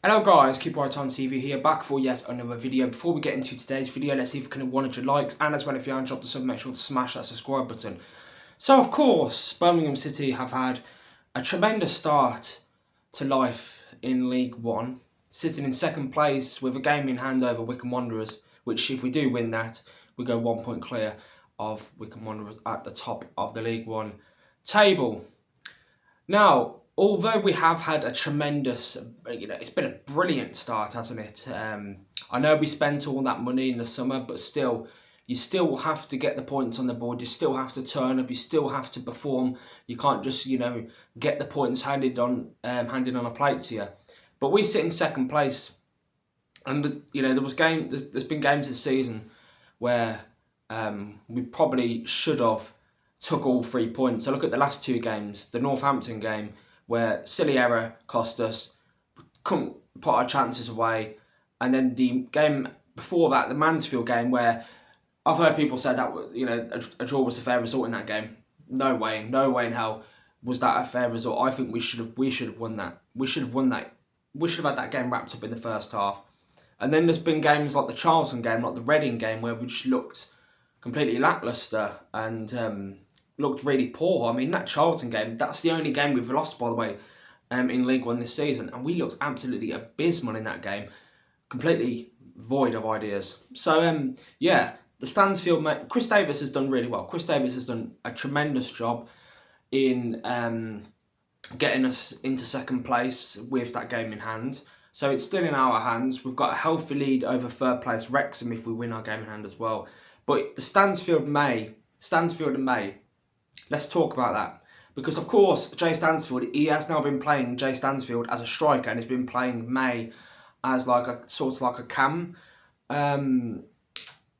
Hello guys, Keep Right On TV here, back for yet another video. Before we get into today's video, let's see if we can hit 100 likes, and as well, if you haven't dropped the sub, make sure to smash that subscribe button. So of course, Birmingham City have had a tremendous start to life in League One, sitting in second place with a game in hand over Wycombe Wanderers, which if we do win that, we go 1 point clear of Wycombe Wanderers at the top of the League One table. Now, although we have had a tremendous, it's been a brilliant start, hasn't it? I know we spent all that money in the summer, but still, you still have to get the points on the board. You still have to turn up. You still have to perform. You can't just, get the points handed on a plate to you. But we sit in second place, and there's been games this season where we probably should have took all 3 points. So look at the last two games. The Northampton game, where silly error cost us, couldn't put our chances away. And then the game before that, the Mansfield game, where I've heard people say that a draw was a fair result in that game. No way in hell was that a fair result. I think we should have won that. We should have won that. We should have had that game wrapped up in the first half. And then there's been games like the Charlton game, like the Reading game, where we just looked completely lacklustre and looked really poor. I mean, that Charlton game, that's the only game we've lost, by the way, in League One this season. And we looked absolutely abysmal in that game. Completely void of ideas. So, the Stansfield, Chris Davies has done really well. Chris Davies has done a tremendous job in getting us into second place with that game in hand. So it's still in our hands. We've got a healthy lead over third place Wrexham if we win our game in hand as well. But the Stansfield and May, let's talk about that. Because, of course, Jay Stansfield, he has now been playing Jay Stansfield as a striker, and he's been playing May as like a cam.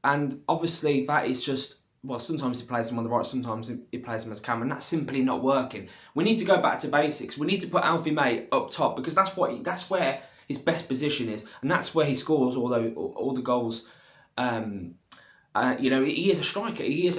And obviously that is just, sometimes he plays him on the right, sometimes he plays him as cam, and that's simply not working. We need to go back to basics. We need to put Alfie May up top, because that's where his best position is, and that's where he scores all the goals. He is a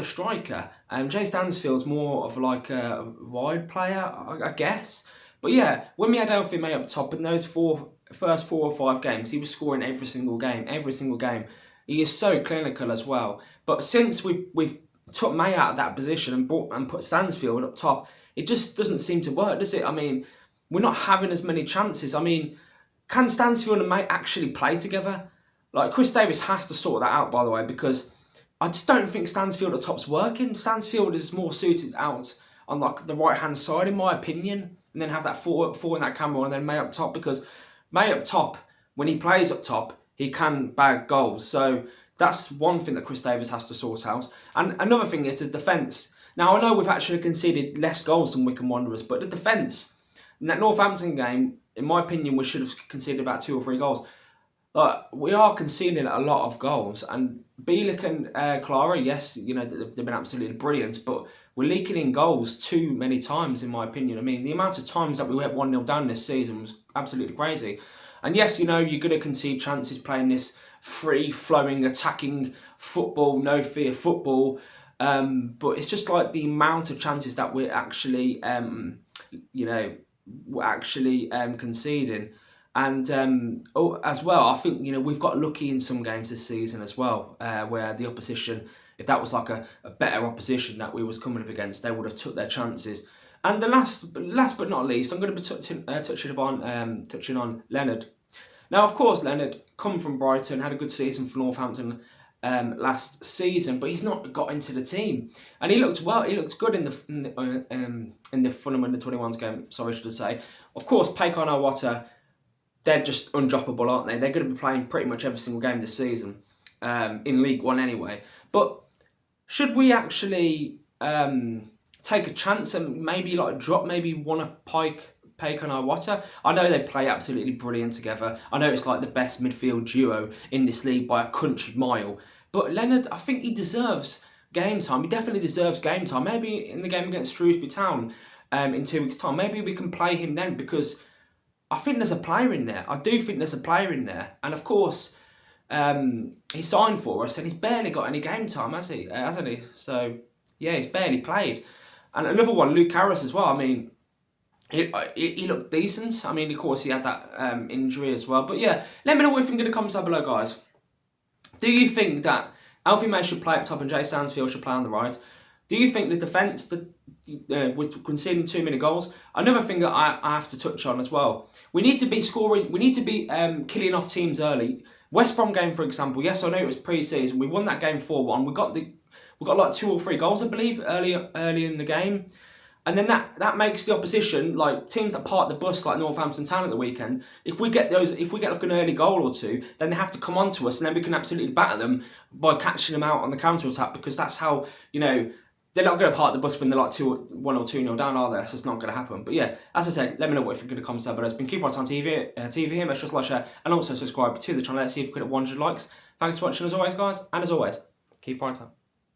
striker. Jay Stansfield's more of like a wide player, I guess. But yeah, when we had Alfie May up top in those first 4 or 5 games, he was scoring every single game. He is so clinical as well. But since we've took May out of that position and put Stansfield up top, it just doesn't seem to work, does it? I mean, we're not having as many chances. I mean, can Stansfield and May actually play together? Like, Chris Davies has to sort that out, by the way, because I just don't think Stansfield at top's working. Stansfield is more suited out on like the right hand side, in my opinion, and then have that four in that camera, and then May up top, because May up top, when he plays up top, he can bag goals. So that's one thing that Chris Davies has to sort out. And another thing is the defence. Now, I know we've actually conceded less goals than Wycombe Wanderers, but the defence in that Northampton game, in my opinion, we should have conceded about 2 or 3 goals. We are conceding a lot of goals, and Bielik and Clara, yes, they've been absolutely brilliant, but we're leaking in goals too many times, in my opinion. I mean, the amount of times that we went 1-0 down this season was absolutely crazy. And yes, you're going to concede chances playing this free-flowing, attacking football, no fear football, but it's just like the amount of chances that we're actually, conceding. And as well, I think we've got lucky in some games this season as well, where the opposition, if that was like a better opposition that we was coming up against, they would have took their chances. And the last but not least, I'm going to be touching on Leonard. Now, of course, Leonard come from Brighton, had a good season for Northampton last season, but he's not got into the team, and he looked well. He looked good in the Fulham under-21s game. Sorry, should I say? Of course, Paykan Awata, they're just undroppable, aren't they? They're going to be playing pretty much every single game this season, in League One anyway. But should we actually take a chance and maybe drop one of Paykan Awata? I know they play absolutely brilliant together. I know it's like the best midfield duo in this league by a country mile. But Leonard, I think he deserves game time. He definitely deserves game time. Maybe in the game against Shrewsbury Town in 2 weeks' time, maybe we can play him then, because I think there's a player in there. I do think there's a player in there. And of course, he signed for us and he's barely got any game time, hasn't he? So, yeah, he's barely played. And another one, Luke Harris as well. I mean, he looked decent. I mean, of course, he had that injury as well. But yeah, let me know what you think in the comments down below, guys. Do you think that Alfie May should play up top and Jay Stansfield should play on the right? Do you think the defence, with conceding too many goals? Another thing that I have to touch on as well. We need to be scoring. We need to be killing off teams early. West Brom game, for example. Yes, I know it was pre-season. We won that game 4-1. We got like 2 or 3 goals, I believe, early in the game. And then that makes the opposition, like teams that park the bus like Northampton Town at the weekend, if we get like an early goal or 2, then they have to come on to us, and then we can absolutely batter them by catching them out on the counter attack, because that's how, they're not going to park the bus when they're like 1 or 2-0 down, are they? So it's not going to happen. But yeah, as I said, let me know what you think in the comments down below. It's been Keep Right on TV here. Make sure to like, share, and also subscribe to the channel. Let's see if we can get 100 likes. Thanks for watching as always, guys, and as always, keep right on.